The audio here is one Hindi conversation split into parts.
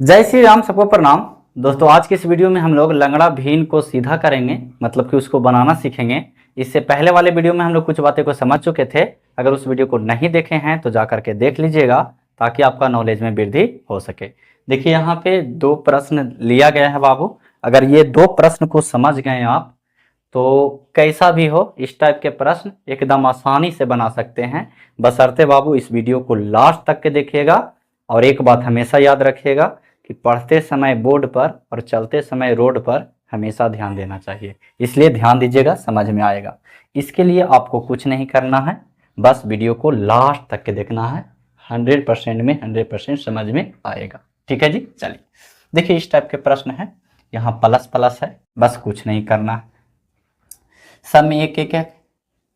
जय श्री राम, सबको प्रणाम। दोस्तों, आज के इस वीडियो में हम लोग लंगड़ा भीन को सीधा करेंगे, मतलब कि उसको बनाना सीखेंगे। इससे पहले वाले वीडियो में हम लोग कुछ बातें को समझ चुके थे। अगर उस वीडियो को नहीं देखे हैं तो जा करके देख लीजिएगा, ताकि आपका नॉलेज में वृद्धि हो सके। देखिए, यहाँ पे दो प्रश्न लिया गया है बाबू। अगर ये दो प्रश्न को समझ गए आप तो कैसा भी हो, इस टाइप के प्रश्न एकदम आसानी से बना सकते हैं। बशर्ते बाबू इस वीडियो को लास्ट तक के देखिएगा। और एक बात हमेशा याद रखिएगा कि पढ़ते समय बोर्ड पर और चलते समय रोड पर हमेशा ध्यान देना चाहिए। इसलिए ध्यान दीजिएगा, समझ में आएगा। इसके लिए आपको कुछ नहीं करना है, बस वीडियो को लास्ट तक के देखना है। 100% में 100% समझ में आएगा। ठीक है जी, चलिए देखिए, इस टाइप के प्रश्न है। यहाँ प्लस प्लस है, बस कुछ नहीं करना है। सब में एक एक है,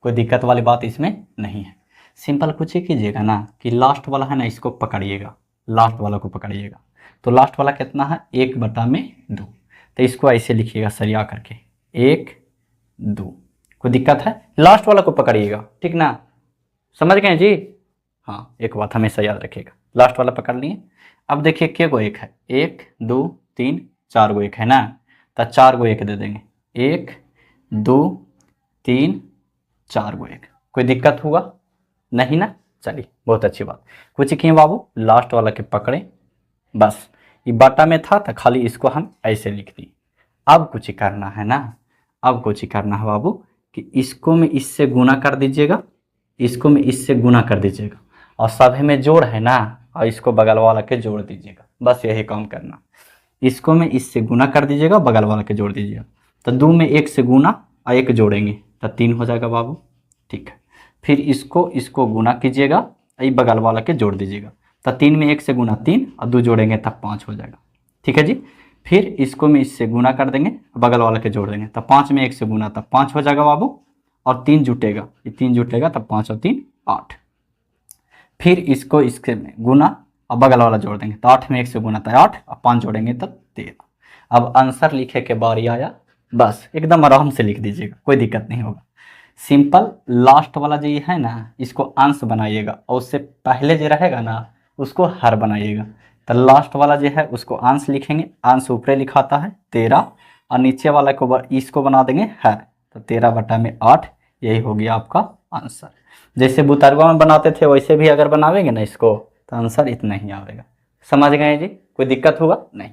कोई दिक्कत वाली बात इसमें नहीं है। सिंपल कुछ ही कीजिएगा ना कि लास्ट वाला है ना, इसको पकड़िएगा, लास्ट वाला को पकड़िएगा। तो लास्ट वाला कितना है, 1/2। तो इसको ऐसे लिखिएगा सरिया करके, 1/2। कोई दिक्कत है, लास्ट वाला को पकड़िएगा, ठीक ना, समझ गए जी। हाँ, एक बात हमेशा याद रखिएगा, लास्ट वाला पकड़ लिए। अब देखिए क्या गो एक है, 1 2 3 4 गो एक है ना, तो 4 गो एक दे देंगे, 1 2 3 4 गो एक। कोई दिक्कत हुआ नहीं ना, चलिए बहुत अच्छी बात। कुछ किए बाबू, लास्ट वाला के पकड़े, बस ये बाटा में था तो खाली इसको हम ऐसे लिख दिए। अब कुछ करना है ना, अब कुछ करना है बाबू कि इसको में इससे गुना कर दीजिएगा, इसको में इससे गुना कर दीजिएगा, और सभी में जोड़ है ना, और इसको बगल वाला के जोड़ दीजिएगा। बस यही काम करना। इसको में इससे गुना कर दीजिएगा, बगल वाला के जोड़ दीजिएगा। तो 2 में 1 से गुना और 1 जोड़ेंगे तो 3 हो जाएगा बाबू, ठीक है। फिर इसको गुना कीजिएगा, ये बगल वाला के जोड़ दीजिएगा। तो 3 में 1 से गुना 3 और 2 जोड़ेंगे तब 5 हो जाएगा, ठीक है जी। फिर इसको में इससे गुना कर देंगे, बगल वाला के जोड़ देंगे, तब 5 में 1 से गुना तब 5 हो जाएगा बाबू। और 3 जुटेगा, ये 3 जुटेगा तब 5 और 3 8। फिर इसको इसके में गुना और बगल वाला जोड़ देंगे, तो 8 में 1 से गुना तो 8 और 5 जोड़ेंगे तब 13। अब आंसर लिखे के बारी आया, बस एकदम आराम से लिख दीजिएगा, कोई दिक्कत नहीं होगा। सिंपल लास्ट वाला जो है ना, इसको अंश बनाइएगा, और उससे पहले जो रहेगा ना उसको हर बनाइएगा। तो लास्ट वाला जो है उसको अंश लिखेंगे, अंश ऊपरे लिखाता है 13, और नीचे वाला को इसको बना देंगे हर, तो 13/8। यही हो गया आपका आंसर। जैसे बुतरवा में बनाते थे वैसे भी अगर बनावेंगे ना इसको, तो आंसर इतना ही आएगा। समझ गए जी, कोई दिक्कत होगा नहीं।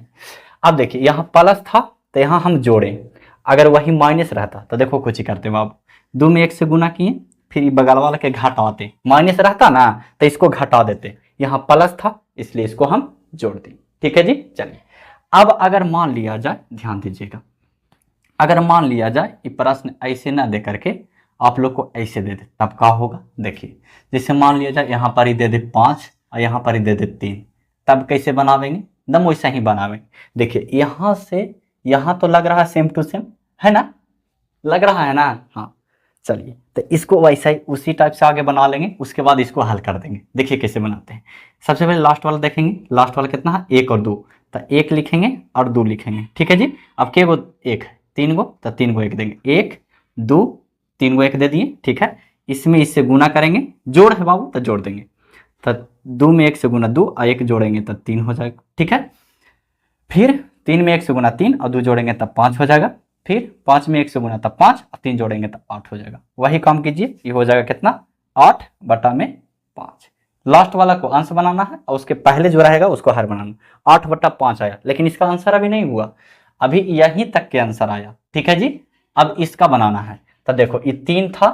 अब देखिए, यहाँ प्लस था तो यहाँ हम जोड़ें, अगर वही माइनस रहता तो देखो कुछ ही करते बाबू, 2 में 1 से गुना किए, फिर बगल वाला के घटाते, माइनस रहता ना तो इसको घटा देते। यहाँ प्लस था इसलिए इसको हम जोड़ दें, ठीक है जी। चलिए, अब अगर मान लिया जाए, ध्यान दीजिएगा, अगर मान लिया जाए ये प्रश्न ऐसे ना दे करके आप लोग को ऐसे दे दे, तब क्या होगा। देखिए, जैसे मान लिया जाए यहाँ पर ही दे दे 5 और यहाँ पर ही दे दे 3, तब कैसे बनावेंगे, एकदम वैसा ही बनावेंगे। देखिए, यहाँ से यहाँ तो लग रहा है सेम टू सेम, है ना, लग रहा है ना। हाँ, चलिए, तो इसको वैसा ही उसी टाइप से आगे बना लेंगे, उसके बाद इसको हल कर देंगे। देखिए कैसे बनाते हैं। सबसे पहले लास्ट वाला देखेंगे, लास्ट वाला कितना है, 1 और 2, तो 1 लिखेंगे और 2 लिखेंगे, ठीक है जी। अब के गो 1 है, 3 गो, तो 3 गो 1 देंगे, 1 2 3 गो 1 दे दिए, ठीक है। इसमें इससे गुना करेंगे, जोड़ है बाबू तो जोड़ देंगे, तो 2 में 1 से गुना 2 और 1 जोड़ेंगे तो 3 हो जाएगा, ठीक है। फिर 3 में 1 से गुना 3 और 2 जोड़ेंगे तब 5 हो जाएगा। फिर 5 में 1 से गुना तब 5 और 3 जोड़ेंगे तब 8 हो जाएगा। वही काम कीजिए, ये हो जाएगा कितना, 8/5। लास्ट वाला को अंश बनाना है और उसके पहले जो रहेगा उसको हर बनाना। 8/5 आया, लेकिन इसका आंसर अभी नहीं हुआ, अभी यहीं तक के आंसर आया, ठीक है जी। अब इसका बनाना है, तो देखो ये 3 था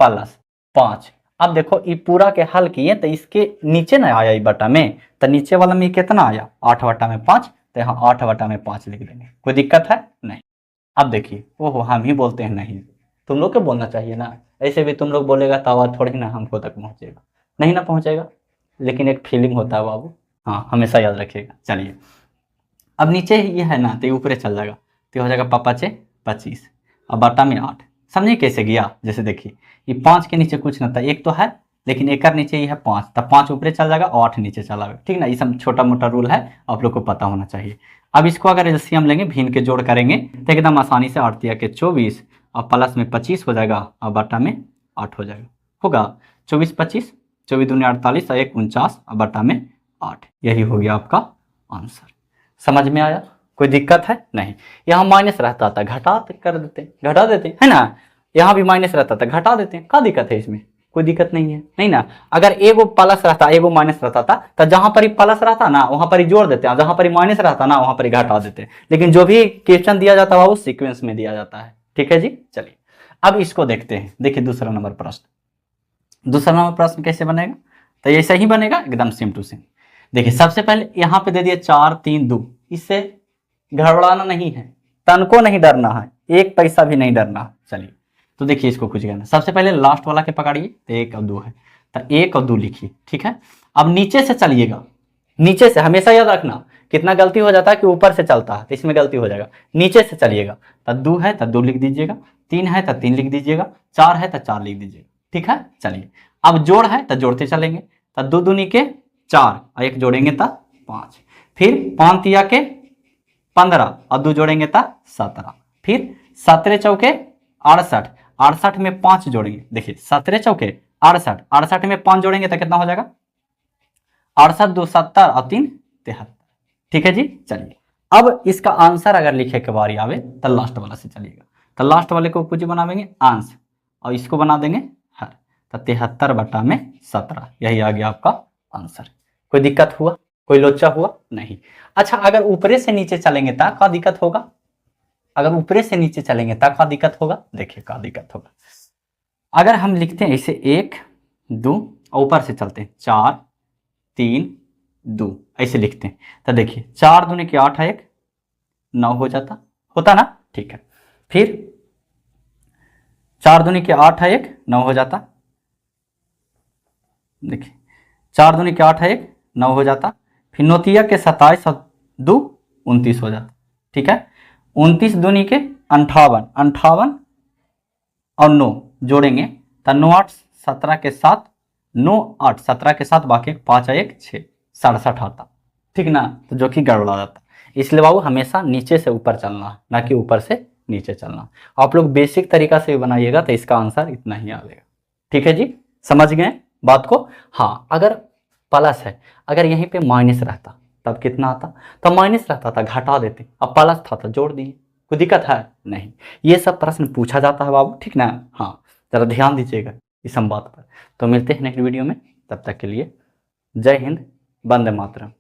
प्लस 5। अब देखो ये पूरा के हल किए तो इसके नीचे ना आया, ये बटा में, तो नीचे वाला में कितना आया, 8/5, तो यहाँ 8/5 लिख देंगे। कोई दिक्कत है नहीं। अब देखिए, ओहो हम ही बोलते हैं नहीं, तुम लोग को बोलना चाहिए ना, ऐसे भी तुम लोग बोलेगा तो आवाज़ थोड़ी ना हमको तक पहुँचेगा, नहीं ना पहुँचेगा, लेकिन एक फीलिंग होता है बाबू। हाँ, हमेशा याद रखिएगा। चलिए, अब नीचे ये है ना, तो ऊपरे चल जाएगा, तो हो जाएगा 5×5 = 25 और बाटा में 8। समझिए कैसे गया, जैसे देखिए ये 5 के नीचे कुछ ना था, 1 तो है, लेकिन एक नीचे ये है 5, तब 5 ऊपरे चल जाएगा और 8 नीचे चला जाएगा, ठीक ना। ये सब छोटा मोटा रूल है, आप लोग को पता होना चाहिए। अब इसको अगर एलसीएम लेंगे, भिन्न के जोड़ करेंगे तो एकदम आसानी से 8 के 24 और प्लस में 25 हो जाएगा और बटा में 8 हो जाएगा। होगा 24 25, 24 दूनी 48 और 1 49 और बटा में 8। यही हो गया आपका आंसर। समझ में आया? कोई दिक्कत है? नहीं। यहाँ माइनस रहता था, घटा कर देते, घटा देते है ना। यहाँ भी माइनस रहता था, घटा देते हैं। क्या दिक्कत है इसमें? कोई दिक्कत नहीं है, नहीं ना। अगर एगो प्लस रहता, एगो माइनस रहता था, तो जहां पर ही प्लस रहता ना वहां पर ही जोड़ देते हैं, जहां पर ही माइनस रहता ना वहां पर ही घटा देते हैं। लेकिन जो भी क्वेश्चन दिया जाता है वो सीक्वेंस में दिया जाता है। ठीक है जी, चलिए अब इसको देखते हैं। देखिए दूसरा नंबर प्रश्न, दूसरा नंबर प्रश्न कैसे बनेगा? तो ऐसा ही बनेगा, एकदम सेम टू सेम। देखिए सबसे पहले यहाँ पे दे दिया 4 3 2, इससे घबराना नहीं है, तन को नहीं डरना है, एक पैसा भी नहीं डरना। चलिए तो देखिए इसको कुछ करना, सबसे पहले लास्ट वाला के पकड़िए, तो 1 और 2 है, तो 1 और 2 लिखिए। ठीक है, अब नीचे से चलिएगा, नीचे से हमेशा याद रखना, कितना गलती हो जाता है कि ऊपर से चलता है, तो इसमें गलती हो जाएगा। नीचे से चलिएगा, तो 2 है तो 2 लिख दीजिएगा, 3 है तो 3 लिख दीजिएगा, 4 है तो 4 लिख दीजिएगा। ठीक है, चलिए अब जोड़ है तो जोड़ते चलेंगे, तो 2 दूनी के 4 और 1 जोड़ेंगे तो 5, फिर 5 तिया के 15 और 2 जोड़ेंगे तो 17, फिर 17 चौके 68, 68 में 5 जोड़ेंगे। देखिए 17 चौके 68, 68 में 5 जोड़ेंगे तो कितना हो जाएगा? 68 2 70 और 3 73। ठीक है जी, चलिए अब इसका आंसर अगर लिखे के बारी आवे तो लास्ट वाला से चलिएगा, तो लास्ट वाले को कुछ बनावेंगे अंश और इसको बना देंगे हर, तो 73/17, यही आ गया आपका आंसर। कोई दिक्कत हुआ? कोई लोचा हुआ? नहीं। अच्छा अगर ऊपरे से नीचे चलेंगे तो क्या दिक्कत होगा? अगर ऊपरे से नीचे चलेंगे तब क्या दिक्कत होगा? देखिए क्या दिक्कत होगा। अगर हम लिखते हैं ऐसे 1 2, ऊपर से चलते हैं 4 3 2, ऐसे लिखते हैं, तो देखिए 4 दूनी के 8 है 1, 9 हो जाता, होता ना। ठीक है, फिर 4 दूनी के 8 है 1, 9 हो जाता। देखिए 4 दूनी के 8 है 1, 9 हो जाता, फिर 9 तिया के 27 और 2 29 हो जाता। ठीक है, 29 दूनी के 58, 58 और 9 जोड़ेंगे तो 9 8 17 के साथ, 9 8 17 के साथ बाकी 5 1 6 67 आता। ठीक ना, तो जो कि गड़बड़ा जाता। इसलिए बाबू हमेशा नीचे से ऊपर चलना है, ना कि ऊपर से नीचे चलना। आप लोग बेसिक तरीका से बनाइएगा तो इसका आंसर इतना ही आएगा। ठीक है जी, समझ गए बात को? हाँ, अगर प्लस है, अगर यहीं पे माइनस रहता तब कितना आता? तब माइनस रहता था, घटा देते, अब प्लस था तो जोड़ दिए। कोई दिक्कत है? नहीं। ये सब प्रश्न पूछा जाता है बाबू, ठीक ना। हाँ, जरा ध्यान दीजिएगा इस हम बात पर। तो मिलते हैं नेक्स्ट वीडियो में, तब तक के लिए जय हिंद, वंदे मातरम।